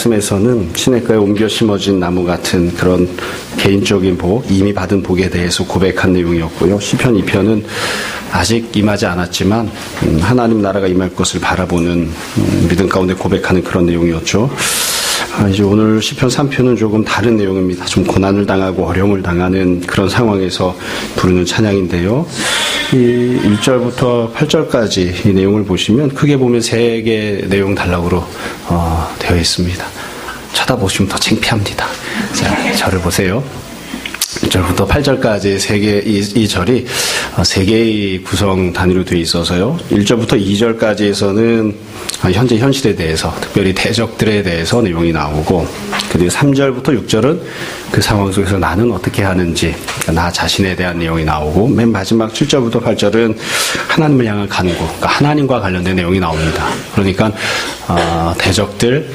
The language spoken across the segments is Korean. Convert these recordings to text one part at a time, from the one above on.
말씀에서는 시냇가에 옮겨 심어진 나무 같은 그런 개인적인 복, 이미 받은 복에 대해서 고백한 내용이었고요. 시편 2편은 아직 임하지 않았지만 하나님 나라가 임할 것을 바라보는 믿음 가운데 고백하는 그런 내용이었죠. 이제 오늘 시편 3편은 조금 다른 내용입니다. 좀 고난을 당하고 어려움을 당하는 그런 상황에서 부르는 찬양인데요. 이 1절부터 8절까지 이 내용을 보시면 크게 보면 3개의 내용 단락으로 되어 있습니다. 쳐다보시면 더 창피합니다. 자, 저를 보세요. 1절부터 8절까지 이 절이 3개의 구성 단위로 되어 있어서요. 1절부터 2절까지에서는 현재 현실에 대해서, 특별히 대적들에 대해서 내용이 나오고, 그리고 3절부터 6절은 그 상황 속에서 나는 어떻게 하는지, 나 자신에 대한 내용이 나오고, 맨 마지막 7절부터 8절은 하나님을 향한 간구, 그러니까 하나님과 관련된 내용이 나옵니다. 그러니까 대적들,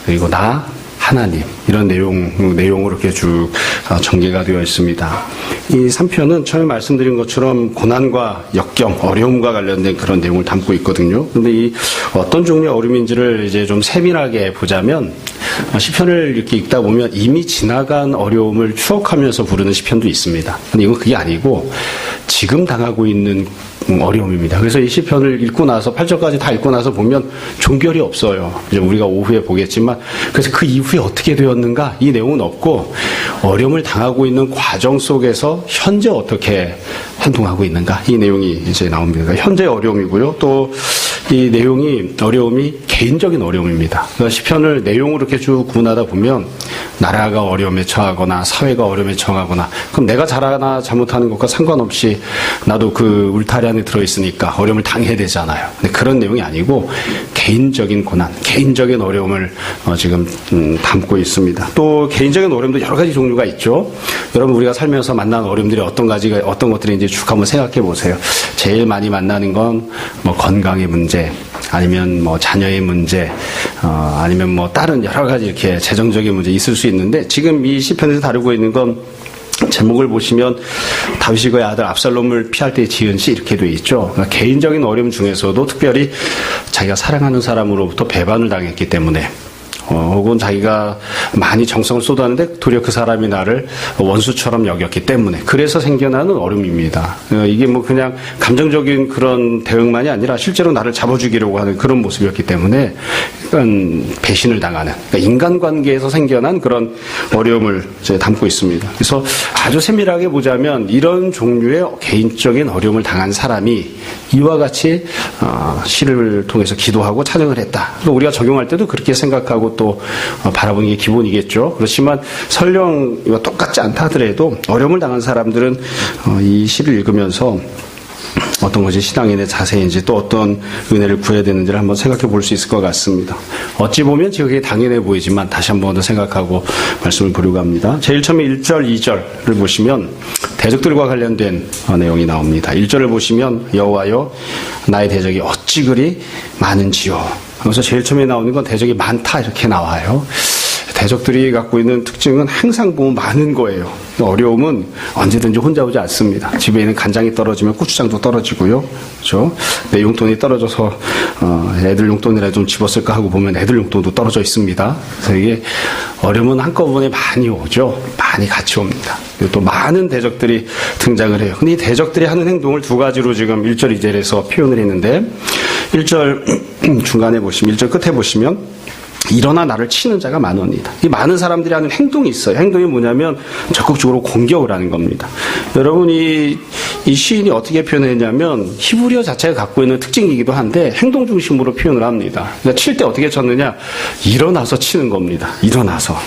그리고 나, 하나님, 이런 내용으로 이렇게 쭉 전개가 되어 있습니다. 이 3편은 처음에 말씀드린 것처럼 고난과 역경, 어려움과 관련된 그런 내용을 담고 있거든요. 그런데 이 어떤 종류의 어려움인지를 이제 좀 세밀하게 보자면, 시편을 이렇게 읽다 보면 이미 지나간 어려움을 추억하면서 부르는 시편도 있습니다. 근데 이건 그게 아니고, 지금 당하고 있는 어려움입니다. 그래서 이 시편을 읽고 나서 8절까지 다 읽고 나서 보면 종결이 없어요. 이제 우리가 오후에 보겠지만, 그래서 그 이후에 어떻게 되었는가 이 내용은 없고, 어려움을 당하고 있는 과정 속에서 현재 어떻게 행동하고 있는가 이 내용이 이제 나옵니다. 그러니까 현재 어려움이고요. 또 이 어려움이 개인적인 어려움입니다. 그러니까 시편을 내용으로 이렇게 쭉 구분하다 보면 나라가 어려움에 처하거나 사회가 어려움에 처하거나, 그럼 내가 잘하나 잘못하는 것과 상관없이 나도 그 울타리 안에 들어있으니까 어려움을 당해야 되잖아요. 근데 그런 내용이 아니고 개인적인 고난, 개인적인 어려움을 지금 담고 있습니다. 또 개인적인 어려움도 여러 가지 종류가 있죠. 여러분, 우리가 살면서 만나는 어려움들이 어떤 것들인지 쭉 한번 생각해 보세요. 제일 많이 만나는 건 뭐 건강의 문제, 아니면 뭐 자녀의 문제, 아니면 뭐 다른 여러 가지 이렇게 재정적인 문제 있을 수 있는데, 지금 이 시편에서 다루고 있는 건 제목을 보시면 다윗이 그의 아들 압살롬을 피할 때 지은 시 이렇게 돼 있죠. 그러니까 개인적인 어려움 중에서도 특별히 자기가 사랑하는 사람으로부터 배반을 당했기 때문에, 혹은 자기가 많이 정성을 쏟았는데 도리어 그 사람이 나를 원수처럼 여겼기 때문에, 그래서 생겨나는 어려움입니다. 이게 뭐 그냥 감정적인 그런 대응만이 아니라 실제로 나를 잡아주기려고 하는 그런 모습이었기 때문에, 그러니까 배신을 당하는, 그러니까 인간관계에서 생겨난 그런 어려움을 이제 담고 있습니다. 그래서 아주 세밀하게 보자면 이런 종류의 개인적인 어려움을 당한 사람이 이와 같이 시를 통해서 기도하고 찬양을 했다. 우리가 적용할 때도 그렇게 생각하고 또 바라보는 게 기본이겠죠. 그렇지만 설령 이와 똑같지 않다 하더라도 어려움을 당한 사람들은 이 시를 읽으면서 어떤 것이 신앙인의 자세인지, 또 어떤 은혜를 구해야 되는지를 한번 생각해 볼 수 있을 것 같습니다. 어찌 보면 그게 당연해 보이지만 다시 한번 더 생각하고 말씀을 보려고 합니다. 제일 처음에 1절, 2절을 보시면 대적들과 관련된 내용이 나옵니다. 1절을 보시면 여호와여 나의 대적이 어찌 그리 많은지요. 그래서 제일 처음에 나오는 건 대적이 많다 이렇게 나와요. 대적들이 갖고 있는 특징은 항상 보면 많은 거예요. 어려움은 언제든지 혼자 오지 않습니다. 집에 있는 간장이 떨어지면 고추장도 떨어지고요. 그렇죠? 내 용돈이 떨어져서 애들 용돈이라도 좀 집었을까 하고 보면 애들 용돈도 떨어져 있습니다. 그래서 이게 어려움은 한꺼번에 많이 오죠. 많이 같이 옵니다. 그리고 또 많은 대적들이 등장을 해요. 근데 이 대적들이 하는 행동을 두 가지로 지금 1절, 2절에서 표현을 했는데, 1절 중간에 보시면, 1절 끝에 보시면 일어나 나를 치는 자가 많으니이다. 이 많은 사람들이 하는 행동이 있어요. 행동이 뭐냐면 적극적으로 공격을 하는 겁니다. 여러분, 이 시인이 어떻게 표현했냐면 히브리어 자체가 갖고 있는 특징이기도 한데 행동 중심으로 표현을 합니다. 그러니까 칠 때 어떻게 쳤느냐? 일어나서 치는 겁니다. 일어나서.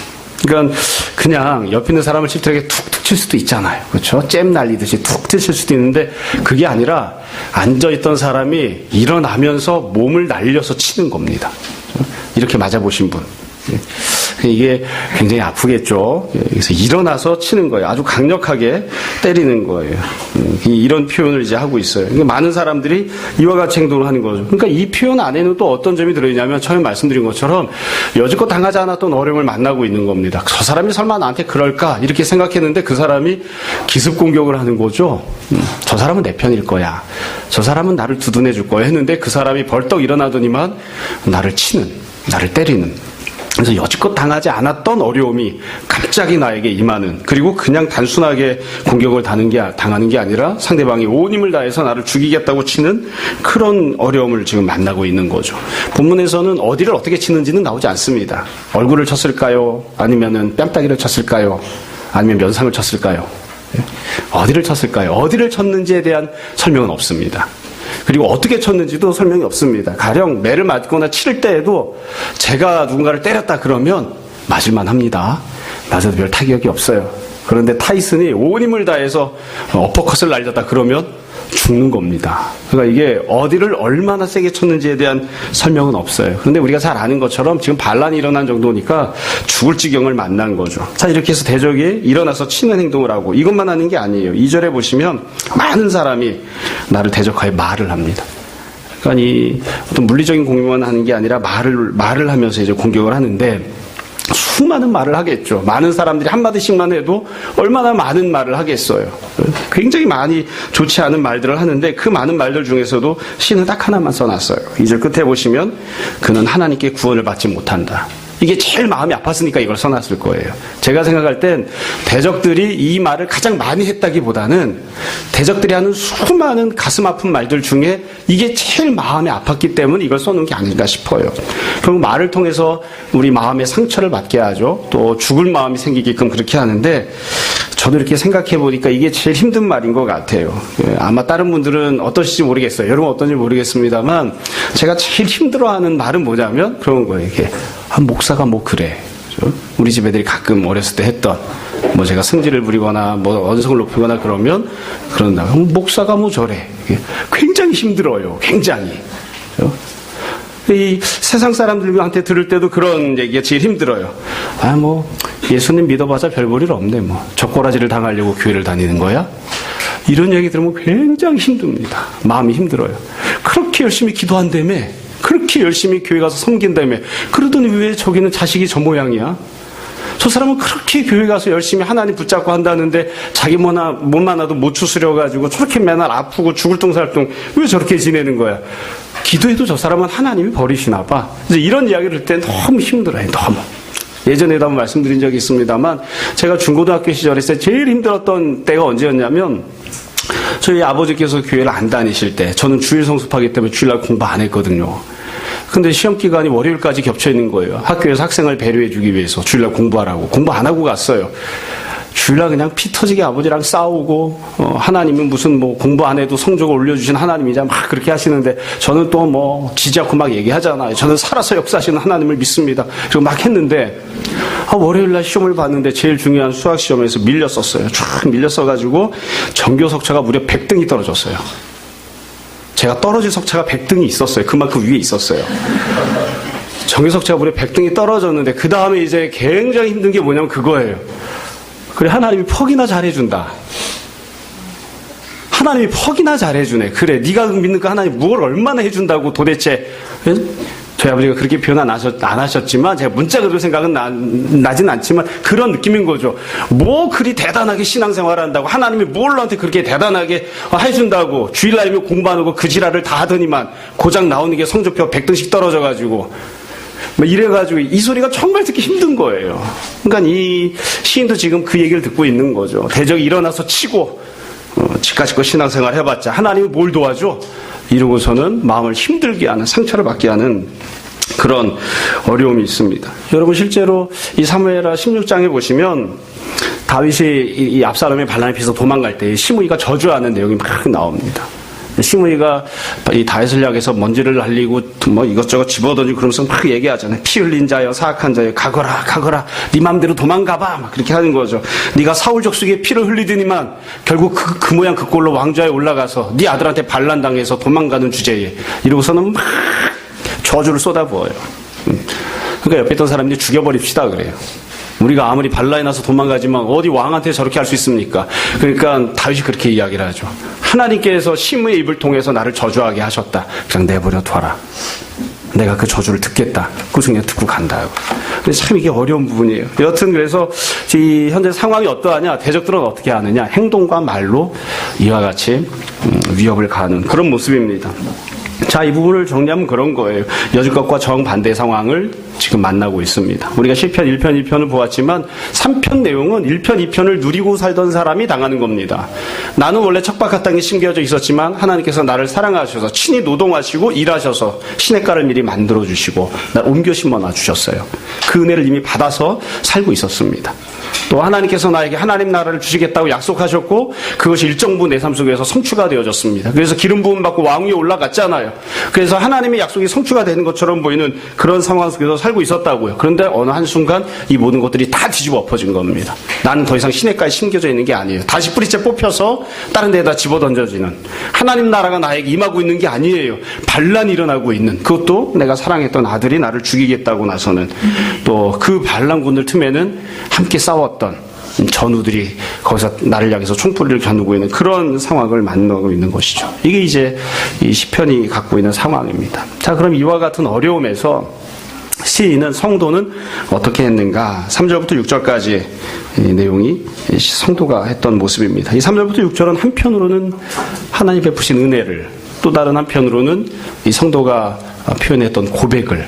그러니까 그냥 옆에 있는 사람을 칠 때 이렇게 툭툭 칠 수도 있잖아요. 그렇죠? 잼 날리듯이 툭 칠 수도 있는데, 그게 아니라 앉아있던 사람이 일어나면서 몸을 날려서 치는 겁니다. 이렇게 맞아보신 분. 이게 굉장히 아프겠죠. 그래서 일어나서 치는 거예요. 아주 강력하게 때리는 거예요. 이런 표현을 이제 하고 있어요. 그러니까 많은 사람들이 이와 같이 행동을 하는 거죠. 그러니까 이 표현 안에는 또 어떤 점이 들어있냐면, 처음에 말씀드린 것처럼 여지껏 당하지 않았던 어려움을 만나고 있는 겁니다. 저 사람이 설마 나한테 그럴까? 이렇게 생각했는데 그 사람이 기습 공격을 하는 거죠. 저 사람은 내 편일 거야. 저 사람은 나를 두둔해 줄 거야 했는데 그 사람이 벌떡 일어나더니만 나를 치는, 나를 때리는, 그래서 여지껏 당하지 않았던 어려움이 갑자기 나에게 임하는, 그리고 그냥 단순하게 공격을 당하는 게 아니라 상대방이 온 힘을 다해서 나를 죽이겠다고 치는 그런 어려움을 지금 만나고 있는 거죠. 본문에서는 어디를 어떻게 치는지는 나오지 않습니다. 얼굴을 쳤을까요? 아니면은 뺨따기를 쳤을까요? 아니면 면상을 쳤을까요? 어디를 쳤을까요? 어디를 쳤는지에 대한 설명은 없습니다. 그리고 어떻게 쳤는지도 설명이 없습니다. 가령 매를 맞거나 칠 때에도 제가 누군가를 때렸다 그러면 맞을만 합니다. 맞아도 별 타격이 없어요. 그런데 타이슨이 온 힘을 다해서 어퍼컷을 날렸다 그러면 죽는 겁니다. 그러니까 이게 어디를 얼마나 세게 쳤는지에 대한 설명은 없어요. 그런데 우리가 잘 아는 것처럼 지금 반란이 일어난 정도니까 죽을 지경을 만난 거죠. 자, 이렇게 해서 대적이 일어나서 치는 행동을 하고, 이것만 하는 게 아니에요. 2절에 보시면 많은 사람이 나를 대적하여 말을 합니다. 그러니까 이 어떤 물리적인 공격만 하는 게 아니라 말을 하면서 이제 공격을 하는데, 수많은 말을 하겠죠. 많은 사람들이 한마디씩만 해도 얼마나 많은 말을 하겠어요. 굉장히 많이 좋지 않은 말들을 하는데, 그 많은 말들 중에서도 신은 딱 하나만 써놨어요. 2절 끝에 보시면 그는 하나님께 구원을 받지 못한다. 이게 제일 마음이 아팠으니까 이걸 써놨을 거예요. 제가 생각할 땐 대적들이 이 말을 가장 많이 했다기보다는 대적들이 하는 수많은 가슴 아픈 말들 중에 이게 제일 마음이 아팠기 때문에 이걸 써놓은 게 아닌가 싶어요. 결국 말을 통해서 우리 마음에 상처를 받게 하죠. 또 죽을 마음이 생기게끔 그렇게 하는데, 저도 이렇게 생각해 보니까 이게 제일 힘든 말인 것 같아요. 아마 다른 분들은 어떠실지 모르겠어요. 여러분 어떤지 모르겠습니다만, 제가 제일 힘들어하는 말은 뭐냐면 그런 거예요. 이게 목사가 뭐 그래. 그렇죠? 우리 집 애들이 가끔 어렸을 때 했던, 뭐 제가 승질을 부리거나 뭐 언성을 높이거나 그러면 그런다. 목사가 뭐 저래. 이게 굉장히 힘들어요. 굉장히. 그렇죠? 이 세상 사람들한테 들을 때도 그런 얘기가 제일 힘들어요. 뭐 예수님 믿어봐서 별 볼 일 없네. 뭐 젖꼬라지를 당하려고 교회를 다니는 거야? 이런 얘기 들으면 굉장히 힘듭니다. 마음이 힘들어요. 그렇게 열심히 기도한다며, 그렇게 열심히 교회 가서 섬긴다며, 그러더니 왜 저기는 자식이 저 모양이야? 저 사람은 그렇게 교회 가서 열심히 하나님 붙잡고 한다는데 자기 몸만 와도 못 추스려가지고 저렇게 맨날 아프고 죽을 똥살똥 왜 저렇게 지내는 거야? 기도해도 저 사람은 하나님이 버리시나 봐. 이제 이런 이야기를 할 때 너무 힘들어요. 너무. 예전에도 한번 말씀드린 적이 있습니다만, 제가 중고등학교 시절에 제일 힘들었던 때가 언제였냐면, 저희 아버지께서 교회를 안 다니실 때, 저는 주일 성습하기 때문에 주일날 공부 안 했거든요. 근데 시험 기간이 월요일까지 겹쳐 있는 거예요. 학교에서 학생을 배려해주기 위해서 주일날 공부하라고. 공부 안 하고 갔어요. 주일날 그냥 피 터지게 아버지랑 싸우고, 하나님은 무슨 뭐 공부 안 해도 성적을 올려주신 하나님이자 막 그렇게 하시는데, 저는 또 뭐 지지 않고 막 얘기하잖아요. 저는 살아서 역사하시는 하나님을 믿습니다. 그리고 막 했는데, 월요일날 시험을 봤는데 제일 중요한 수학 시험에서 밀렸었어요. 쫙 밀렸어가지고 전교 석차가 무려 100등이 떨어졌어요. 제가 떨어질 석차가 100등이 있었어요. 그만큼 위에 있었어요. 전교 석차가 무려 100등이 떨어졌는데, 그 다음에 이제 굉장히 힘든 게 뭐냐면 그거예요. 그래, 하나님이 퍽이나 잘해준다. 하나님이 퍽이나 잘해주네. 그래, 네가 믿는 그 하나님 뭘 얼마나 해준다고 도대체. 저희 아버지가 그렇게 표현 안 하셨지만, 제가 문자 그대로 생각은 나진 않지만 그런 느낌인 거죠. 뭐 그리 대단하게 신앙생활을 한다고, 하나님이 뭘 너한테 그렇게 대단하게 해준다고, 주일날이면 공부 안 하고 그 지랄을 다 하더니만 고작 나오는 게 성적표 100등씩 떨어져가지고 이래가지고 이 소리가 정말 듣기 힘든 거예요. 그러니까 이 시인도 지금 그 얘기를 듣고 있는 거죠. 대적이 일어나서 치고, 치까치고 신앙생활 해봤자 하나님이 뭘 도와줘? 이러고서는 마음을 힘들게 하는, 상처를 받게 하는 그런 어려움이 있습니다. 여러분, 실제로 이 사무엘하 16장에 보시면 다윗이 이 압살롬의 반란에 피해서 도망갈 때 시므이가 저주하는 내용이 막 나옵니다. 시므이가 이 다윗을 향해서 먼지를 날리고 뭐 이것저것 집어던지고 그러면서 막 얘기하잖아요. 피 흘린 자여, 사악한 자여, 가거라, 네 맘대로 도망가봐, 막 그렇게 하는 거죠. 네가 사울 족속에 피를 흘리더니만 결국 그 모양 그 꼴로 왕좌에 올라가서 네 아들한테 반란당해서 도망가는 주제에, 이러고서는 막 저주를 쏟아부어요. 그러니까 옆에 있던 사람들이 죽여버립시다 그래요. 우리가 아무리 반란이 나서 도망가지만 어디 왕한테 저렇게 할 수 있습니까? 그러니까 다윗이 그렇게 이야기를 하죠. 하나님께서 시므의 입을 통해서 나를 저주하게 하셨다. 그냥 내버려 둬라. 내가 그 저주를 듣겠다. 그 중에 듣고 간다. 근데 참 이게 어려운 부분이에요. 여튼 그래서 이 현재 상황이 어떠하냐, 대적들은 어떻게 하느냐, 행동과 말로 이와 같이 위협을 가하는 그런 모습입니다. 자, 이 부분을 정리하면 그런 거예요. 여지껏과 정반대 상황을 지금 만나고 있습니다. 우리가 시편 1편, 2편을 보았지만 3편 내용은 1편, 2편을 누리고 살던 사람이 당하는 겁니다. 나는 원래 척박한 땅에 심겨져 있었지만 하나님께서 나를 사랑하셔서 친히 노동하시고 일하셔서 시냇가를 미리 만들어주시고 날 옮겨 심어놔 주셨어요. 그 은혜를 이미 받아서 살고 있었습니다. 또 하나님께서 나에게 하나님 나라를 주시겠다고 약속하셨고 그것이 일정 부분 내 삶 속에서 성취가 되어졌습니다. 그래서 기름 부음 받고 왕위에 올라갔잖아요. 그래서 하나님의 약속이 성취가 되는 것처럼 보이는 그런 상황 속에서 살고 있었다고요. 그런데 어느 한순간 이 모든 것들이 다 뒤집어 엎어진 겁니다. 나는 더 이상 시냇가에 심겨져 있는 게 아니에요. 다시 뿌리째 뽑혀서 다른 데에다 집어던져지는, 하나님 나라가 나에게 임하고 있는 게 아니에요. 반란이 일어나고 있는, 그것도 내가 사랑했던 아들이 나를 죽이겠다고 나서는, 또 그 반란군들 틈에는 함께 싸웠던 전우들이 거기서 나를 향해서 총뿌리를 겨누고 있는 그런 상황을 만나고 있는 것이죠. 이게 이제 이 시편이 갖고 있는 상황입니다. 자, 그럼 이와 같은 어려움에서 시인은, 성도는 어떻게 했는가? 3절부터 6절까지 이 내용이 성도가 했던 모습입니다. 이 3절부터 6절은 한편으로는 하나님 베푸신 은혜를, 또 다른 한편으로는 이 성도가 표현했던 고백을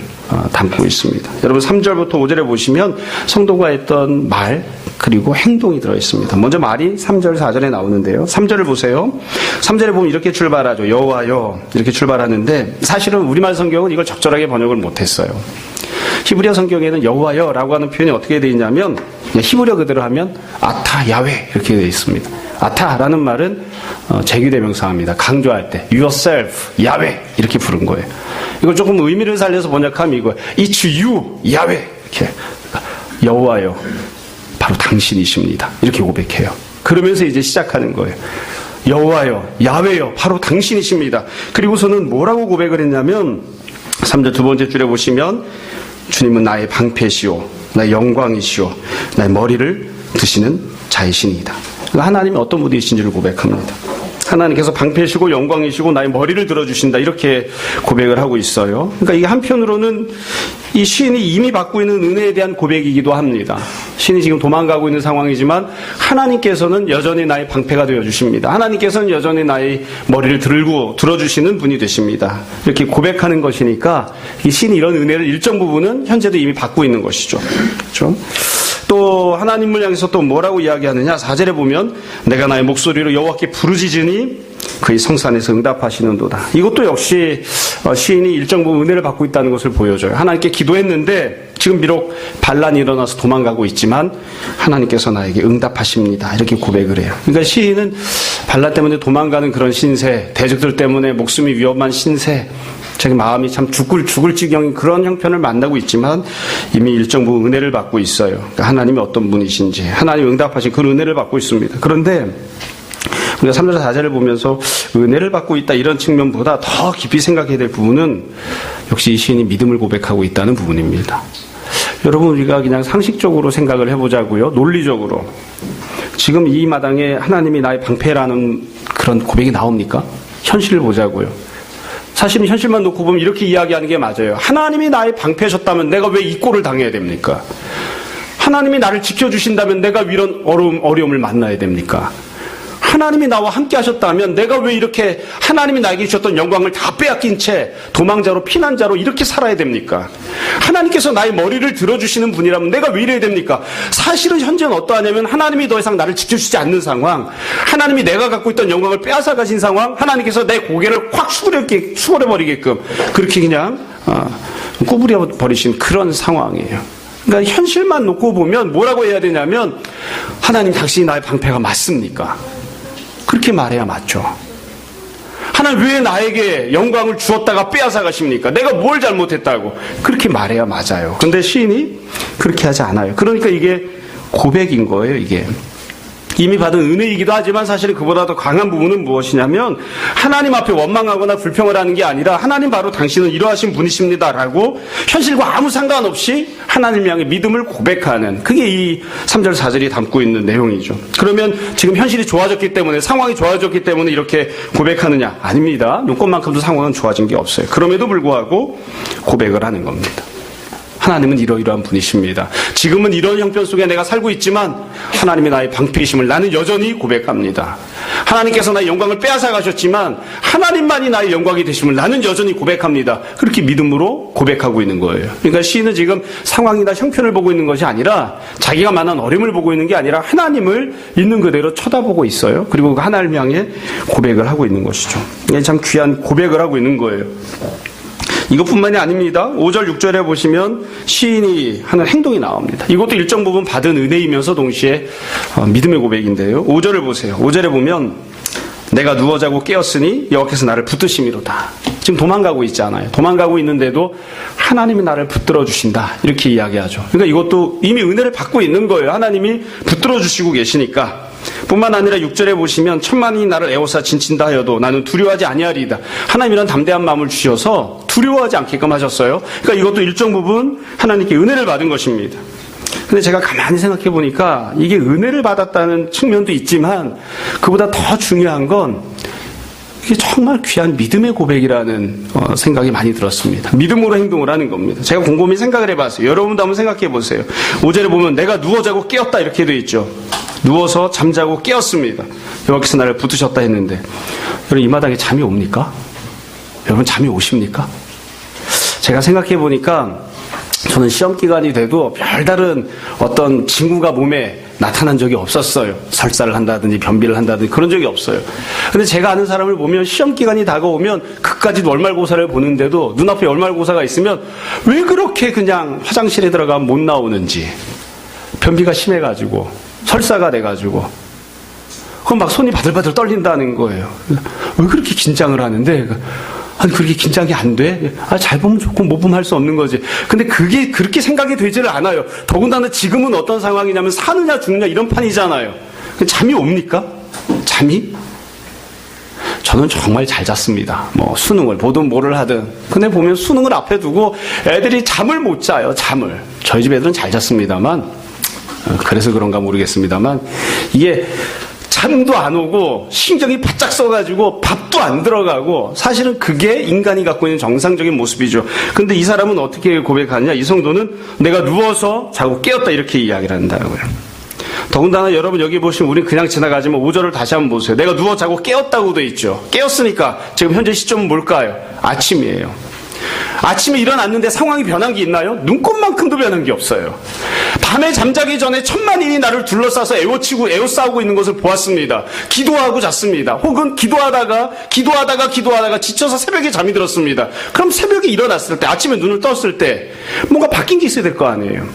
담고 있습니다. 여러분 3절부터 5절에 보시면 성도가 했던 말 그리고 행동이 들어있습니다. 먼저 말이 3절 4절에 나오는데요. 3절을 보세요. 3절에 보면 이렇게 출발하죠. 여호와여, 이렇게 출발하는데 사실은 우리말 성경은 이걸 적절하게 번역을 못했어요. 히브리어 성경에는 여호와여라고 하는 표현이 어떻게 되어 있냐면 히브리어 그대로 하면 아타 야훼 이렇게 되어 있습니다. 아타라는 말은 제규대명사입니다. 강조할 때 yourself 야훼 이렇게 부른 거예요. 이걸 조금 의미를 살려서 번역하면 이거예요. It's you 야훼, 이렇게 여호와여 바로 당신이십니다. 이렇게 고백해요. 그러면서 이제 시작하는 거예요. 여호와여, 야훼여, 바로 당신이십니다. 그리고서는 뭐라고 고백을 했냐면 3절 두 번째 줄에 보시면 주님은 나의 방패시오, 나의 영광이시오, 나의 머리를 드시는 자이시니이다. 하나님이 어떤 분이신지를 고백합니다. 하나님께서 방패시고 영광이시고 나의 머리를 들어주신다, 이렇게 고백을 하고 있어요. 그러니까 이게 한편으로는 이 시인이 이미 받고 있는 은혜에 대한 고백이기도 합니다. 시인이 지금 도망가고 있는 상황이지만 하나님께서는 여전히 나의 방패가 되어주십니다. 하나님께서는 여전히 나의 머리를 들어주시는 분이 되십니다. 이렇게 고백하는 것이니까 이 시인이 이런 은혜를 일정 부분은 현재도 이미 받고 있는 것이죠. 그렇죠? 또 하나님을 향해서 또 뭐라고 이야기하느냐? 4절에 보면 내가 나의 목소리로 여호와께 부르짖으니 그의 성산에서 응답하시는도다. 이것도 역시 시인이 일정 부분 은혜를 받고 있다는 것을 보여줘요. 하나님께 기도했는데 지금 비록 반란이 일어나서 도망가고 있지만 하나님께서 나에게 응답하십니다, 이렇게 고백을 해요. 그러니까 시인은 반란 때문에 도망가는 그런 신세, 대적들 때문에 목숨이 위험한 신세, 자기 마음이 참 죽을 지경인 그런 형편을 만나고 있지만 이미 일정 부분 은혜를 받고 있어요. 그러니까 하나님이 어떤 분이신지, 하나님이 응답하신 그 은혜를 받고 있습니다. 그런데 우리가 3절 4절을 보면서 은혜를 받고 있다 이런 측면보다 더 깊이 생각해야 될 부분은 역시 이 시인이 믿음을 고백하고 있다는 부분입니다. 여러분, 우리가 그냥 상식적으로 생각을 해보자고요. 논리적으로 지금 이 마당에 하나님이 나의 방패라는 그런 고백이 나옵니까? 현실을 보자고요. 사실은 현실만 놓고 보면 이렇게 이야기하는 게 맞아요. 하나님이 나의 방패셨다면 내가 왜 이 꼴을 당해야 됩니까? 하나님이 나를 지켜주신다면 내가 이런 어려움을 만나야 됩니까? 하나님이 나와 함께 하셨다면 내가 왜 이렇게 하나님이 나에게 주셨던 영광을 다 빼앗긴 채 도망자로, 피난자로 이렇게 살아야 됩니까? 하나님께서 나의 머리를 들어주시는 분이라면 내가 왜 이래야 됩니까? 사실은 현재는 어떠하냐면 하나님이 더 이상 나를 지켜주지 않는 상황, 하나님이 내가 갖고 있던 영광을 빼앗아 가신 상황, 하나님께서 내 고개를 확 수그려버리게끔 그렇게 그냥 구부려 버리신 그런 상황이에요. 그러니까 현실만 놓고 보면 뭐라고 해야 되냐면 하나님, 당신이 나의 방패가 맞습니까? 그렇게 말해야 맞죠. 하나님, 왜 나에게 영광을 주었다가 빼앗아 가십니까? 내가 뭘 잘못했다고? 그렇게 말해야 맞아요. 그런데 시인이 그렇게 하지 않아요. 그러니까 이게 고백인 거예요. 이게 이미 받은 은혜이기도 하지만 사실은 그보다 더 강한 부분은 무엇이냐면 하나님 앞에 원망하거나 불평을 하는 게 아니라 하나님, 바로 당신은 이러하신 분이십니다라고 현실과 아무 상관없이 하나님 향해 믿음을 고백하는, 그게 이 3절 4절이 담고 있는 내용이죠. 그러면 지금 현실이 좋아졌기 때문에, 상황이 좋아졌기 때문에 이렇게 고백하느냐? 아닙니다. 요것만큼도 상황은 좋아진 게 없어요. 그럼에도 불구하고 고백을 하는 겁니다. 하나님은 이러이러한 분이십니다. 지금은 이런 형편 속에 내가 살고 있지만 하나님이 나의 방패이심을 나는 여전히 고백합니다. 하나님께서 나의 영광을 빼앗아 가셨지만 하나님만이 나의 영광이 되심을 나는 여전히 고백합니다. 그렇게 믿음으로 고백하고 있는 거예요. 그러니까 시인은 지금 상황이나 형편을 보고 있는 것이 아니라 자기가 만난 어려움을 보고 있는 게 아니라 하나님을 있는 그대로 쳐다보고 있어요. 그리고 그 하나님을 향해 고백을 하고 있는 것이죠. 이게 참 귀한 고백을 하고 있는 거예요. 이것뿐만이 아닙니다. 5절 6절에 보시면 시인이 하는 행동이 나옵니다. 이것도 일정 부분 받은 은혜이면서 동시에 믿음의 고백인데요. 5절을 보세요. 5절에 보면 내가 누워 자고 깨었으니 여호와께서 나를 붙드심이로다. 지금 도망가고 있잖아요. 도망가고 있는데도 하나님이 나를 붙들어 주신다. 이렇게 이야기하죠. 그러니까 이것도 이미 은혜를 받고 있는 거예요. 하나님이 붙들어 주시고 계시니까. 뿐만 아니라 6절에 보시면 천만이 나를 에워싸 진친다 하여도 나는 두려워하지 아니하리이다. 하나님이란 담대한 마음을 주셔서 두려워하지 않게끔 하셨어요. 그러니까 이것도 일정 부분 하나님께 은혜를 받은 것입니다. 근데 제가 가만히 생각해 보니까 이게 은혜를 받았다는 측면도 있지만 그보다 더 중요한 건 이게 정말 귀한 믿음의 고백이라는 생각이 많이 들었습니다. 믿음으로 행동을 하는 겁니다. 제가 곰곰이 생각을 해봤어요. 여러분도 한번 생각해 보세요. 5절에 보면 내가 누워 자고 깨었다 이렇게 되어 있죠. 누워서 잠자고 깨었습니다. 여호와께서 나를 붙드셨다 했는데 여러분 이 마당에 잠이 옵니까? 여러분 잠이 오십니까? 제가 생각해 보니까 저는 시험 기간이 돼도 별다른 어떤 징후가 몸에 나타난 적이 없었어요. 설사를 한다든지 변비를 한다든지 그런 적이 없어요. 근데 제가 아는 사람을 보면 시험 기간이 다가오면 그까지 월말고사를 보는데도 눈앞에 월말고사가 있으면 왜 그렇게 그냥 화장실에 들어가면 못 나오는지, 변비가 심해가지고 설사가 돼가지고 그럼 막 손이 바들바들 떨린다는 거예요. 왜 그렇게 긴장을 하는데 아니 그렇게 긴장이 안 돼? 잘 보면 좋고 못 보면 할 수 없는 거지. 근데 그게 그렇게 생각이 되지를 않아요. 더군다나 지금은 어떤 상황이냐면 사느냐 죽느냐 이런 판이잖아요. 잠이 옵니까? 잠이? 저는 정말 잘 잤습니다. 뭐 수능을 보든 뭐를 하든. 근데 보면 수능을 앞에 두고 애들이 잠을 못 자요. 잠을. 저희 집 애들은 잘 잤습니다만 그래서 그런가 모르겠습니다만 이게 잠도 안 오고 신경이 바짝 써가지고 밥도 안 들어가고 사실은 그게 인간이 갖고 있는 정상적인 모습이죠. 근데 이 사람은 어떻게 고백하냐? 이 성도는 내가 누워서 자고 깨었다 이렇게 이야기를 한다고요. 더군다나 여러분 여기 보시면 우린 그냥 지나가지만 5절을 다시 한번 보세요. 내가 누워 자고 깨었다고 돼 있죠. 깨었으니까 지금 현재 시점은 뭘까요? 아침이에요. 아침에 일어났는데 상황이 변한 게 있나요? 눈곱만큼도 변한 게 없어요. 밤에 잠자기 전에 천만인이 나를 둘러싸서 에워싸고 있는 것을 보았습니다. 기도하고 잤습니다. 혹은 기도하다가 지쳐서 새벽에 잠이 들었습니다. 그럼 새벽에 일어났을 때, 아침에 눈을 떴을 때 뭔가 바뀐 게 있어야 될 거 아니에요.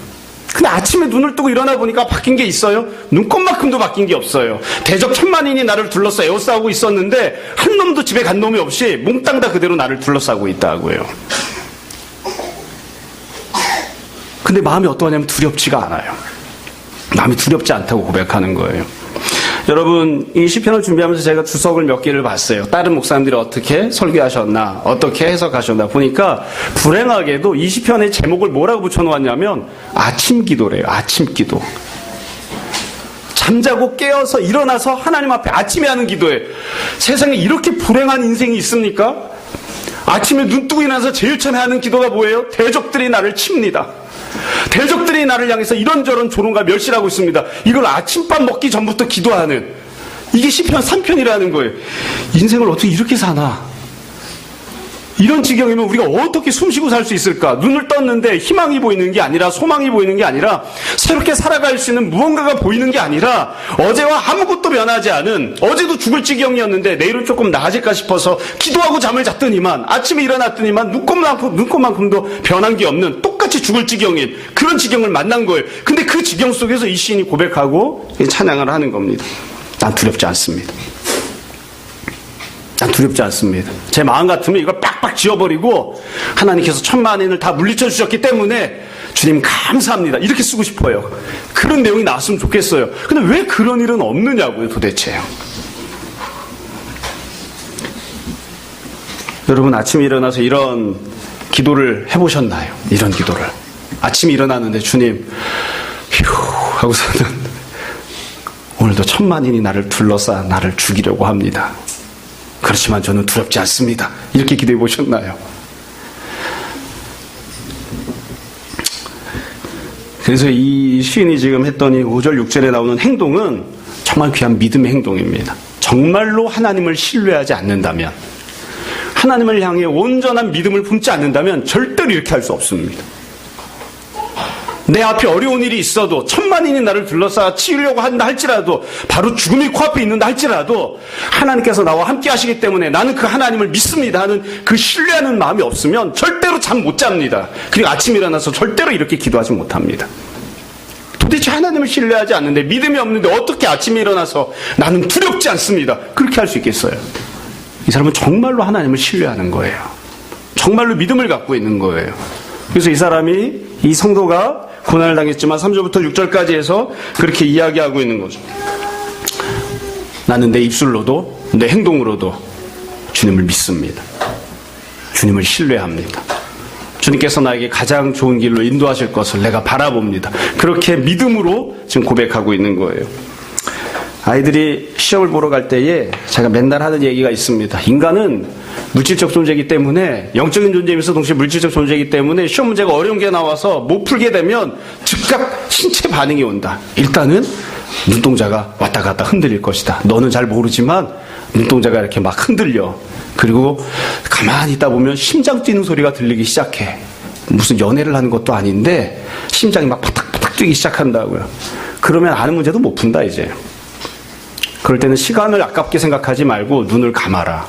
근데 아침에 눈을 뜨고 일어나 보니까 바뀐 게 있어요? 눈곱만큼도 바뀐 게 없어요. 대적 천만인이 나를 둘러싸 에워싸고 있었는데 한 놈도 집에 간 놈이 없이 몽땅 다 그대로 나를 둘러싸고 있다고요. 근데 마음이 어떠하냐면 두렵지가 않아요. 마음이 두렵지 않다고 고백하는 거예요. 여러분 이 시편을 준비하면서 제가 주석을 몇 개를 봤어요. 다른 목사님들이 어떻게 설교하셨나 어떻게 해석하셨나 보니까 불행하게도 이 시편의 제목을 뭐라고 붙여놓았냐면 아침 기도래요. 아침 기도. 잠자고 깨어서 일어나서 하나님 앞에 아침에 하는 기도예요. 세상에 이렇게 불행한 인생이 있습니까? 아침에 눈 뜨고 일어나서 제일 처음에 하는 기도가 뭐예요? 대적들이 나를 칩니다. 대적들이 나를 향해서 이런저런 조롱과 멸시를 하고 있습니다. 이걸 아침밥 먹기 전부터 기도하는 이게 시편 3편이라는 거예요. 인생을 어떻게 이렇게 사나? 이런 지경이면 우리가 어떻게 숨쉬고 살 수 있을까? 눈을 떴는데 희망이 보이는 게 아니라 소망이 보이는 게 아니라 새롭게 살아갈 수 있는 무언가가 보이는 게 아니라 어제와 아무것도 변하지 않은 어제도 죽을 지경이었는데 내일은 조금 나아질까 싶어서 기도하고 잠을 잤더니만 아침에 일어났더니만 눈곱만큼도 변한 게 없는 똑같이 죽을 지경인 그런 지경을 만난 거예요. 근데 그 지경 속에서 이 시인이 고백하고 찬양을 하는 겁니다. 난 두렵지 않습니다. 난 두렵지 않습니다. 제 마음 같으면 이걸 빡빡 지워버리고 하나님께서 천만인을 다 물리쳐 주셨기 때문에 주님 감사합니다. 이렇게 쓰고 싶어요. 그런 내용이 나왔으면 좋겠어요. 근데 왜 그런 일은 없느냐고요 도대체. 여러분 아침에 일어나서 이런 기도를 해보셨나요? 이런 기도를. 아침에 일어났는데 주님 휴 하고서는 오늘도 천만인이 나를 둘러싸 나를 죽이려고 합니다. 그렇지만 저는 두렵지 않습니다. 이렇게 기도해 보셨나요? 그래서 이 시인이 지금 했더니 5절 6절에 나오는 행동은 정말 귀한 믿음의 행동입니다. 정말로 하나님을 신뢰하지 않는다면, 하나님을 향해 온전한 믿음을 품지 않는다면 절대로 이렇게 할 수 없습니다. 내 앞에 어려운 일이 있어도, 천만인이 나를 둘러싸 치우려고 한다 할지라도, 바로 죽음이 코앞에 있는다 할지라도 하나님께서 나와 함께 하시기 때문에 나는 그 하나님을 믿습니다 하는 그 신뢰하는 마음이 없으면 절대로 잠 못 잡니다. 그리고 아침에 일어나서 절대로 이렇게 기도하지 못합니다. 도대체 하나님을 신뢰하지 않는데, 믿음이 없는데 어떻게 아침에 일어나서 나는 두렵지 않습니다, 그렇게 할 수 있겠어요? 이 사람은 정말로 하나님을 신뢰하는 거예요. 정말로 믿음을 갖고 있는 거예요. 그래서 이 사람이, 이 성도가 고난을 당했지만 3절부터 6절까지 해서 그렇게 이야기하고 있는 거죠. 나는 내 입술로도 내 행동으로도 주님을 믿습니다. 주님을 신뢰합니다. 주님께서 나에게 가장 좋은 길로 인도하실 것을 내가 바라봅니다. 그렇게 믿음으로 지금 고백하고 있는 거예요. 아이들이 시험을 보러 갈 때에 제가 맨날 하는 얘기가 있습니다. 인간은 물질적 존재이기 때문에, 영적인 존재이면서 동시에 물질적 존재이기 때문에 시험 문제가 어려운 게 나와서 못 풀게 되면 즉각 신체 반응이 온다. 일단은 눈동자가 왔다 갔다 흔들릴 것이다. 너는 잘 모르지만 눈동자가 이렇게 막 흔들려. 그리고 가만히 있다 보면 심장 뛰는 소리가 들리기 시작해. 무슨 연애를 하는 것도 아닌데 심장이 막 파닥파닥 뛰기 시작한다고요. 그러면 아는 문제도 못 푼다 이제. 그럴 때는 시간을 아깝게 생각하지 말고 눈을 감아라.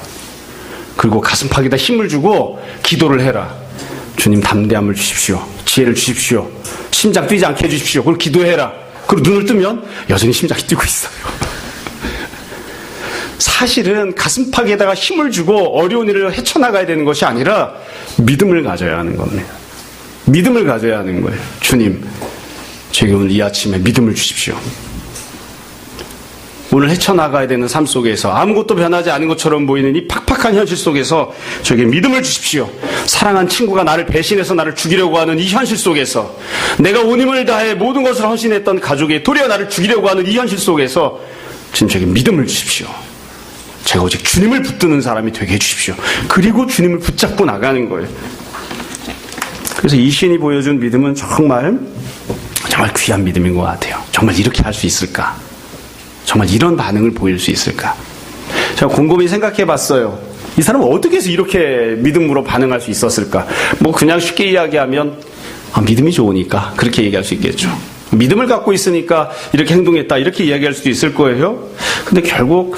그리고 가슴팍에다 힘을 주고 기도를 해라. 주님, 담대함을 주십시오. 지혜를 주십시오. 심장 뛰지 않게 해주십시오. 그걸 기도해라. 그리고 눈을 뜨면 여전히 심장이 뛰고 있어요. 사실은 가슴팍에다가 힘을 주고 어려운 일을 헤쳐나가야 되는 것이 아니라 믿음을 가져야 하는 겁니다. 믿음을 가져야 하는 거예요. 주님, 제게 오늘 이 아침에 믿음을 주십시오. 오늘 헤쳐나가야 되는 삶 속에서 아무것도 변하지 않은 것처럼 보이는 이 팍팍한 현실 속에서 저에게 믿음을 주십시오. 사랑한 친구가 나를 배신해서 나를 죽이려고 하는 이 현실 속에서, 내가 온 힘을 다해 모든 것을 헌신했던 가족이 도리어 나를 죽이려고 하는 이 현실 속에서 주님, 저에게 믿음을 주십시오. 제가 오직 주님을 붙드는 사람이 되게 해주십시오. 그리고 주님을 붙잡고 나가는 거예요. 그래서 이 시인이 보여준 믿음은 정말 귀한 믿음인 것 같아요. 정말 이렇게 할 수 있을까? 정말 이런 반응을 보일 수 있을까? 제가 곰곰이 생각해 봤어요. 이 사람은 어떻게 해서 이렇게 믿음으로 반응할 수 있었을까? 그냥 쉽게 이야기하면 믿음이 좋으니까 그렇게 얘기할 수 있겠죠. 믿음을 갖고 있으니까 이렇게 행동했다, 이렇게 이야기할 수도 있을 거예요. 근데 결국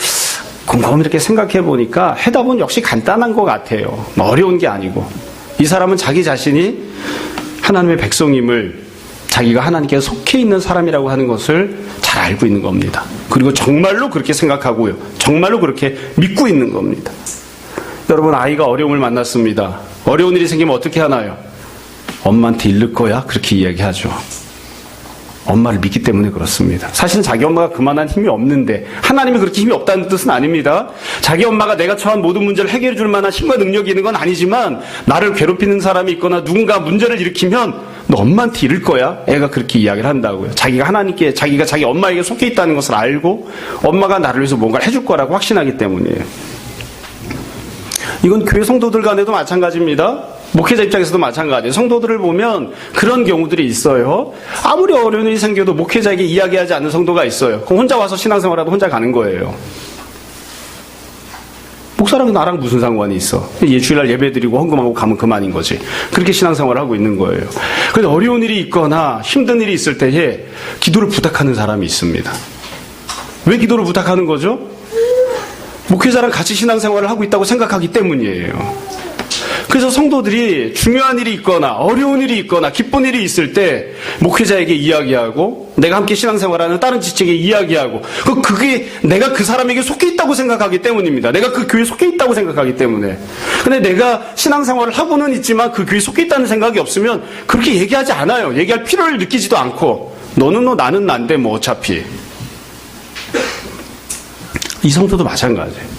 곰곰이 이렇게 생각해 보니까 해답은 역시 간단한 것 같아요. 어려운 게 아니고, 이 사람은 자기 자신이 하나님의 백성임을, 자기가 하나님께 속해 있는 사람이라고 하는 것을 잘 알고 있는 겁니다. 그리고 정말로 그렇게 생각하고요, 정말로 그렇게 믿고 있는 겁니다. 여러분, 아이가 어려움을 만났습니다. 어려운 일이 생기면 어떻게 하나요? 엄마한테 잃을 거야? 그렇게 이야기하죠. 엄마를 믿기 때문에 그렇습니다. 사실은 자기 엄마가 그만한 힘이 없는데, 하나님이 그렇게 힘이 없다는 뜻은 아닙니다. 자기 엄마가 내가 처한 모든 문제를 해결해 줄 만한 힘과 능력이 있는 건 아니지만, 나를 괴롭히는 사람이 있거나 누군가 문제를 일으키면 너 엄마한테 잃을 거야? 애가 그렇게 이야기를 한다고요. 자기가 하나님께, 자기가 자기 엄마에게 속해 있다는 것을 알고 엄마가 나를 위해서 뭔가를 해줄 거라고 확신하기 때문이에요. 이건 교회 성도들 간에도 마찬가지입니다. 목회자 입장에서도 마찬가지예요. 성도들을 보면 그런 경우들이 있어요. 아무리 어려운 일이 생겨도 목회자에게 이야기하지 않는 성도가 있어요. 그럼 혼자 와서 신앙생활하도 혼자 가는 거예요. 목사랑 나랑 무슨 상관이 있어? 주일날 예배드리고 헌금하고 가면 그만인 거지. 그렇게 신앙생활을 하고 있는 거예요. 그런데 어려운 일이 있거나 힘든 일이 있을 때에 기도를 부탁하는 사람이 있습니다. 왜 기도를 부탁하는 거죠? 목회자랑 같이 신앙생활을 하고 있다고 생각하기 때문이에요. 그래서 성도들이 중요한 일이 있거나 어려운 일이 있거나 기쁜 일이 있을 때 목회자에게 이야기하고, 내가 함께 신앙생활하는 다른 지체에게 이야기하고, 그게 내가 그 사람에게 속해 있다고 생각하기 때문입니다. 내가 그 교회에 속해 있다고 생각하기 때문에. 근데 내가 신앙생활을 하고는 있지만 그 교회에 속해 있다는 생각이 없으면 그렇게 얘기하지 않아요. 얘기할 필요를 느끼지도 않고, 너는 너 나는 난데 뭐 어차피. 이 성도도 마찬가지예요.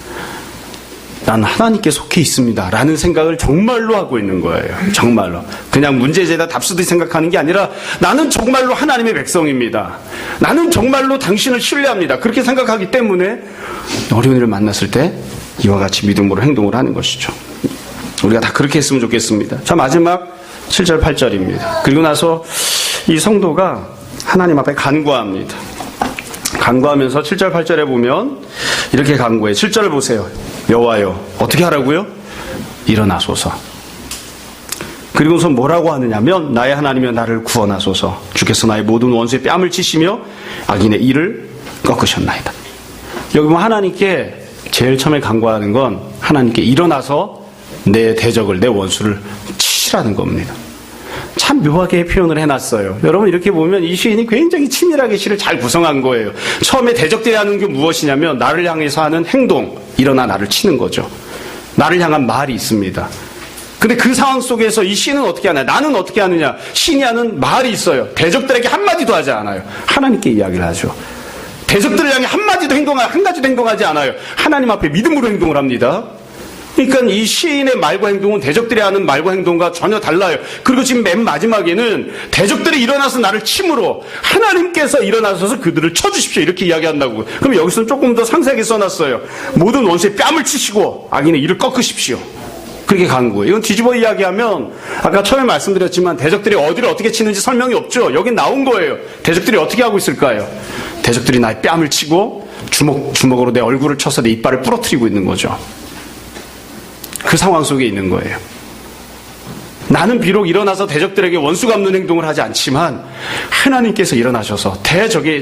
난 하나님께 속해 있습니다 라는 생각을 정말로 하고 있는 거예요. 정말로. 그냥 문제제다 답수듯이 생각하는 게 아니라, 나는 정말로 하나님의 백성입니다. 나는 정말로 당신을 신뢰합니다. 그렇게 생각하기 때문에 어려운 일을 만났을 때 이와 같이 믿음으로 행동을 하는 것이죠. 우리가 다 그렇게 했으면 좋겠습니다. 자, 마지막 7절 8절입니다. 그리고 나서 이 성도가 하나님 앞에 간구합니다. 간구하면서 7절 8절에 보면 이렇게 간구해. 7절을 보세요. 여호와여, 어떻게 하라고요? 일어나소서. 그리고서 뭐라고 하느냐면 나의 하나님이여 나를 구원하소서. 주께서 나의 모든 원수의 뺨을 치시며 악인의 이를 꺾으셨나이다. 여기 보면 하나님께 제일 처음에 간구하는 건 하나님께 일어나서 내 대적을, 내 원수를 치시라는 겁니다. 참 묘하게 표현을 해놨어요. 여러분 이렇게 보면 이 시인이 굉장히 치밀하게 시를 잘 구성한 거예요. 처음에 대적들이 하는 게 무엇이냐면 나를 향해서 하는 행동, 일어나 나를 치는 거죠. 나를 향한 말이 있습니다. 근데 그 상황 속에서 이 시인은 어떻게 하냐? 나는 어떻게 하느냐? 시인이 하는 말이 있어요. 대적들에게 한마디도 하지 않아요. 하나님께 이야기를 하죠. 대적들을 향해 한 가지도 행동하지 않아요. 하나님 앞에 믿음으로 행동을 합니다. 그러니까 이 시인의 말과 행동은 대적들이 하는 말과 행동과 전혀 달라요. 그리고 지금 맨 마지막에는 대적들이 일어나서 나를 침으로 하나님께서 일어나셔서 그들을 쳐주십시오. 이렇게 이야기한다고. 그럼 여기서는 조금 더 상세하게 써놨어요. 모든 원수의 뺨을 치시고 악인의 이를 꺾으십시오. 그렇게 간구해요. 이건 뒤집어 이야기하면 아까 처음에 말씀드렸지만 대적들이 어디를 어떻게 치는지 설명이 없죠. 여긴 나온 거예요. 대적들이 어떻게 하고 있을까요? 대적들이 나의 뺨을 치고 주먹으로 내 얼굴을 쳐서 내 이빨을 부러뜨리고 있는 거죠. 그 상황 속에 있는 거예요. 나는 비록 일어나서 대적들에게 원수 갚는 행동을 하지 않지만 하나님께서 일어나셔서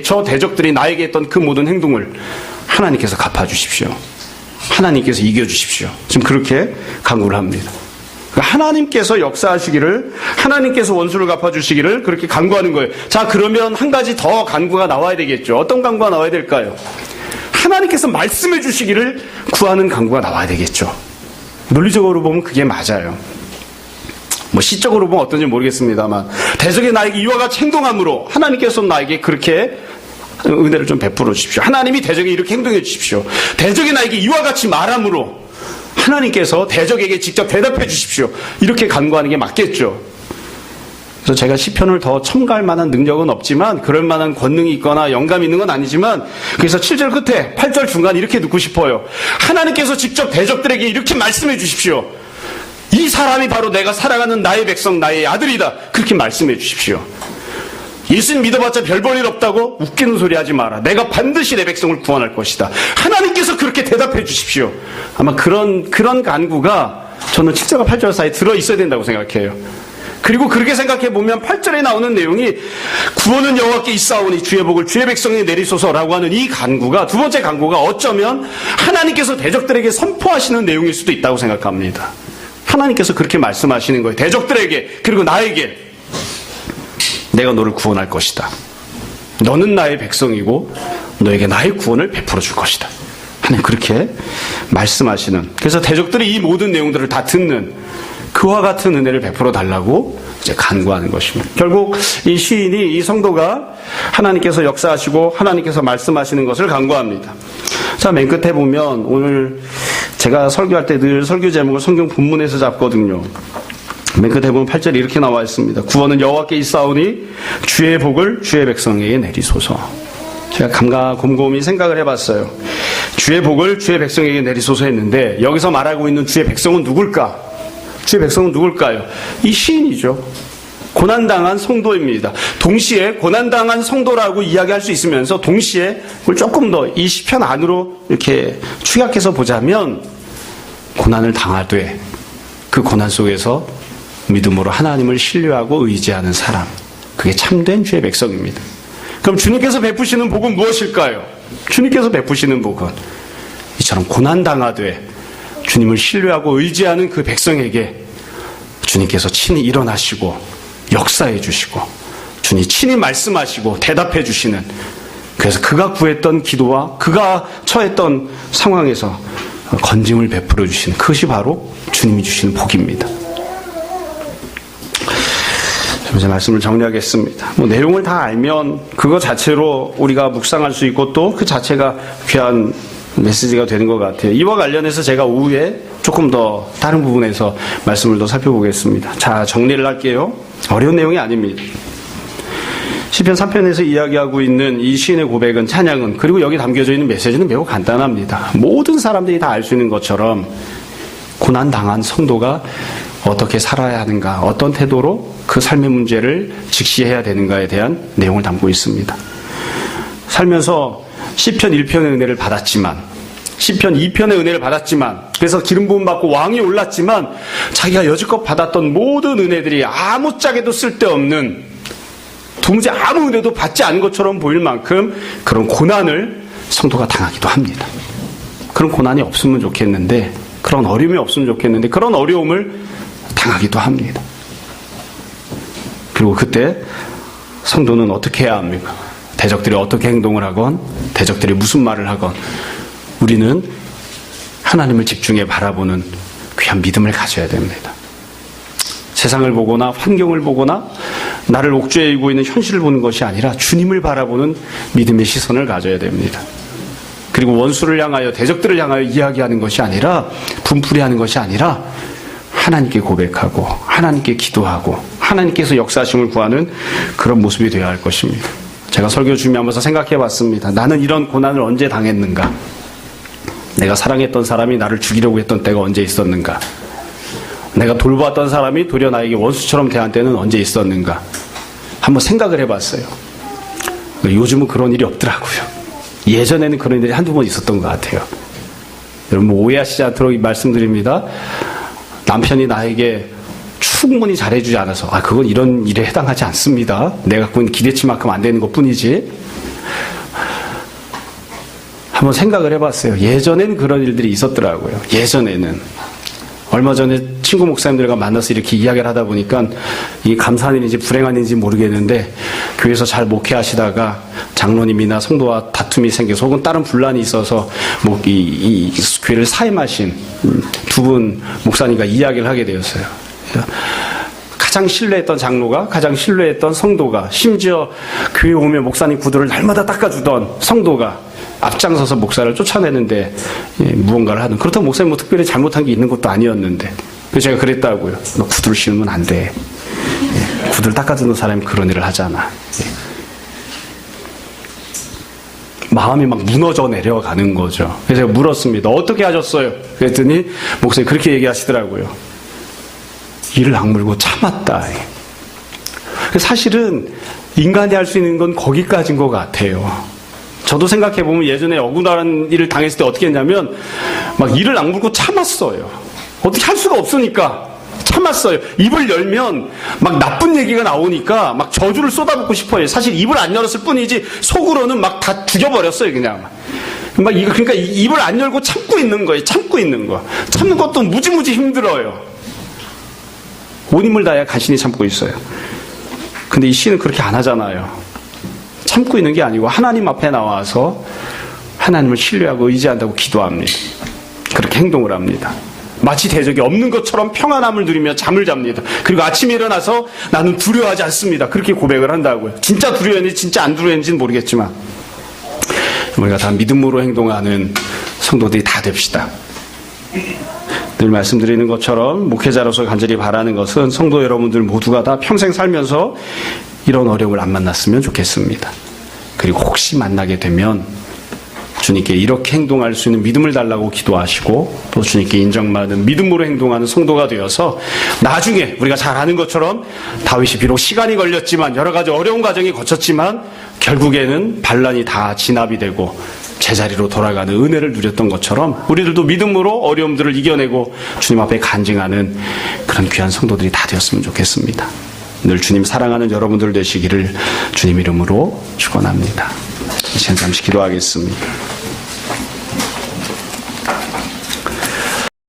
저 대적들이 나에게 했던 그 모든 행동을 하나님께서 갚아주십시오. 하나님께서 이겨주십시오. 지금 그렇게 간구를 합니다. 하나님께서 역사하시기를, 하나님께서 원수를 갚아주시기를 그렇게 간구하는 거예요. 자, 그러면 한 가지 더 간구가 나와야 되겠죠. 어떤 간구가 나와야 될까요? 하나님께서 말씀해 주시기를 구하는 간구가 나와야 되겠죠. 논리적으로 보면 그게 맞아요. 시적으로 보면 어떤지 모르겠습니다만 대적이 나에게 이와 같이 행동함으로 하나님께서 나에게 그렇게 은혜를 좀 베풀어 주십시오. 하나님이 대적에 이렇게 행동해 주십시오. 대적이 나에게 이와 같이 말함으로 하나님께서 대적에게 직접 대답해 주십시오. 이렇게 간구하는 게 맞겠죠. 그래서 제가 시편을 더 첨가할 만한 능력은 없지만 그럴 만한 권능이 있거나 영감이 있는 건 아니지만 그래서 7절 끝에 8절 중간 이렇게 듣고 싶어요. 하나님께서 직접 대적들에게 이렇게 말씀해 주십시오. 이 사람이 바로 내가 사랑하는 나의 백성, 나의 아들이다. 그렇게 말씀해 주십시오. 예수님 믿어봤자 별 볼 일 없다고 웃기는 소리 하지 마라. 내가 반드시 내 백성을 구원할 것이다. 하나님께서 그렇게 대답해 주십시오. 아마 그런 간구가 저는 7절과 8절 사이에 들어있어야 된다고 생각해요. 그리고 그렇게 생각해 보면 8절에 나오는 내용이 구원은 여호와께 있사오니 주의 복을 주의 백성에 내리소서라고 하는 이 간구가, 두 번째 간구가 어쩌면 하나님께서 대적들에게 선포하시는 내용일 수도 있다고 생각합니다. 하나님께서 그렇게 말씀하시는 거예요. 대적들에게, 그리고 나에게 내가 너를 구원할 것이다. 너는 나의 백성이고 너에게 나의 구원을 베풀어 줄 것이다. 하나님 그렇게 말씀하시는, 그래서 대적들이 이 모든 내용들을 다 듣는 그와 같은 은혜를 베풀어 달라고 이제 간구하는 것입니다. 결국 이 시인이, 이 성도가 하나님께서 역사하시고 하나님께서 말씀하시는 것을 간구합니다. 자, 맨 끝에 보면 오늘 제가 설교할 때 늘 설교 제목을 성경 본문에서 잡거든요. 맨 끝에 보면 8절에 이렇게 나와 있습니다. 구원은 여호와께 있사오니 주의 복을 주의 백성에게 내리소서. 제가 곰곰이 생각을 해봤어요. 주의 복을 주의 백성에게 내리소서 했는데 여기서 말하고 있는 주의 백성은 누굴까? 주의 백성은 누굴까요? 이 시인이죠. 고난당한 성도입니다. 동시에 고난당한 성도라고 이야기할 수 있으면서 동시에 그걸 조금 더 이 시편 안으로 이렇게 축약해서 보자면 고난을 당하되 그 고난 속에서 믿음으로 하나님을 신뢰하고 의지하는 사람, 그게 참된 주의 백성입니다. 그럼 주님께서 베푸시는 복은 무엇일까요? 주님께서 베푸시는 복은 이처럼 고난당하되 주님을 신뢰하고 의지하는 그 백성에게 주님께서 친히 일어나시고 역사해 주시고 주님 친히 말씀하시고 대답해 주시는, 그래서 그가 구했던 기도와 그가 처했던 상황에서 건짐을 베풀어 주시는, 그것이 바로 주님이 주시는 복입니다. 이제 말씀을 정리하겠습니다. 내용을 다 알면 그거 자체로 우리가 묵상할 수 있고 또 그 자체가 귀한 메시지가 되는 것 같아요. 이와 관련해서 제가 오후에 조금 더 다른 부분에서 말씀을 더 살펴보겠습니다. 자, 정리를 할게요. 어려운 내용이 아닙니다. 시편 3편에서 이야기하고 있는 이 시인의 고백은, 찬양은, 그리고 여기 담겨져 있는 메시지는 매우 간단합니다. 모든 사람들이 다 알 수 있는 것처럼 고난당한 성도가 어떻게 살아야 하는가, 어떤 태도로 그 삶의 문제를 직시해야 되는가에 대한 내용을 담고 있습니다. 살면서 시편 1편의 은혜를 받았지만, 시편 2편의 은혜를 받았지만, 그래서 기름 부음 받고 왕이 올랐지만 자기가 여지껏 받았던 모든 은혜들이 아무짝에도 쓸데없는, 도무지 아무 은혜도 받지 않은 것처럼 보일 만큼 그런 고난을 성도가 당하기도 합니다. 그런 고난이 없으면 좋겠는데, 그런 어려움이 없으면 좋겠는데 그런 어려움을 당하기도 합니다. 그리고 그때 성도는 어떻게 해야 합니까? 대적들이 어떻게 행동을 하건, 대적들이 무슨 말을 하건, 우리는 하나님을 집중해 바라보는 귀한 믿음을 가져야 됩니다. 세상을 보거나 환경을 보거나 나를 옥죄해 이고 있는 현실을 보는 것이 아니라 주님을 바라보는 믿음의 시선을 가져야 됩니다. 그리고 원수를 향하여, 대적들을 향하여 이야기하는 것이 아니라, 분풀이하는 것이 아니라 하나님께 고백하고 하나님께 기도하고 하나님께서 역사하심을 구하는 그런 모습이 되어야 할 것입니다. 제가 설교 준비하면서 생각해 봤습니다. 나는 이런 고난을 언제 당했는가? 내가 사랑했던 사람이 나를 죽이려고 했던 때가 언제 있었는가? 내가 돌보았던 사람이 도리어 나에게 원수처럼 대한 때는 언제 있었는가? 한번 생각을 해봤어요. 요즘은 그런 일이 없더라고요. 예전에는 그런 일이 한두 번 있었던 것 같아요. 여러분 오해하시지 않도록 말씀드립니다. 남편이 나에게 충분히 잘해주지 않아서 그건 이런 일에 해당하지 않습니다. 내가 갖고 있는 기대치만큼 안 되는 것뿐이지. 한번 생각을 해봤어요. 예전에는 그런 일들이 있었더라고요. 예전에는. 얼마 전에 친구 목사님들과 만나서 이렇게 이야기를 하다 보니까 이게 감사한 일인지 불행한 일인지 모르겠는데, 교회에서 잘 목회하시다가 장로님이나 성도와 다툼이 생겨서 혹은 다른 분란이 있어서 이 교회를 사임하신 두 분 목사님과 이야기를 하게 되었어요. 가장 신뢰했던 장로가, 가장 신뢰했던 성도가, 심지어 교회 오면 목사님 구두를 날마다 닦아주던 성도가 앞장서서 목사를 쫓아내는데 무언가를 하는, 그렇다고 목사님 뭐 특별히 잘못한 게 있는 것도 아니었는데, 그래서 제가 그랬다고요. 너 구두를 신으면 안 돼. 구두를 닦아주는 사람이 그런 일을 하잖아. 마음이 막 무너져 내려가는 거죠. 그래서 제가 물었습니다. 어떻게 하셨어요? 그랬더니 목사님 그렇게 얘기하시더라고요. 이를 악물고 참았다. 사실은 인간이 할 수 있는 건 거기까지인 것 같아요. 저도 생각해보면 예전에 억울한 일을 당했을 때 어떻게 했냐면 막 이를 악물고 참았어요. 어떻게 할 수가 없으니까 참았어요. 입을 열면 막 나쁜 얘기가 나오니까 막 저주를 쏟아붓고 싶어요. 사실 입을 안 열었을 뿐이지 속으로는 막 다 죽여버렸어요. 그냥 그러니까 입을 안 열고 참고 있는 거예요. 참고 있는 거. 참는 것도 무지무지 힘들어요. 온 힘을 다해 간신히 참고 있어요. 근데 이 시는 그렇게 안 하잖아요. 참고 있는 게 아니고 하나님 앞에 나와서 하나님을 신뢰하고 의지한다고 기도합니다. 그렇게 행동을 합니다. 마치 대적이 없는 것처럼 평안함을 누리며 잠을 잡니다. 그리고 아침에 일어나서 나는 두려워하지 않습니다. 그렇게 고백을 한다고요. 진짜 두려워했는지 진짜 안 두려워했는지는 모르겠지만 우리가 다 믿음으로 행동하는 성도들이 다 됩시다. 늘 말씀드리는 것처럼 목회자로서 간절히 바라는 것은 성도 여러분들 모두가 다 평생 살면서 이런 어려움을 안 만났으면 좋겠습니다. 그리고 혹시 만나게 되면 주님께 이렇게 행동할 수 있는 믿음을 달라고 기도하시고 또 주님께 인정받는 믿음으로 행동하는 성도가 되어서 나중에 우리가 잘 아는 것처럼 다윗이 비록 시간이 걸렸지만 여러 가지 어려운 과정이 거쳤지만 결국에는 반란이 다 진압이 되고 제자리로 돌아가는 은혜를 누렸던 것처럼 우리들도 믿음으로 어려움들을 이겨내고 주님 앞에 간증하는 그런 귀한 성도들이 다 되었으면 좋겠습니다. 늘 주님 사랑하는 여러분들 되시기를 주님 이름으로 축원합니다. 잠시 기도하겠습니다.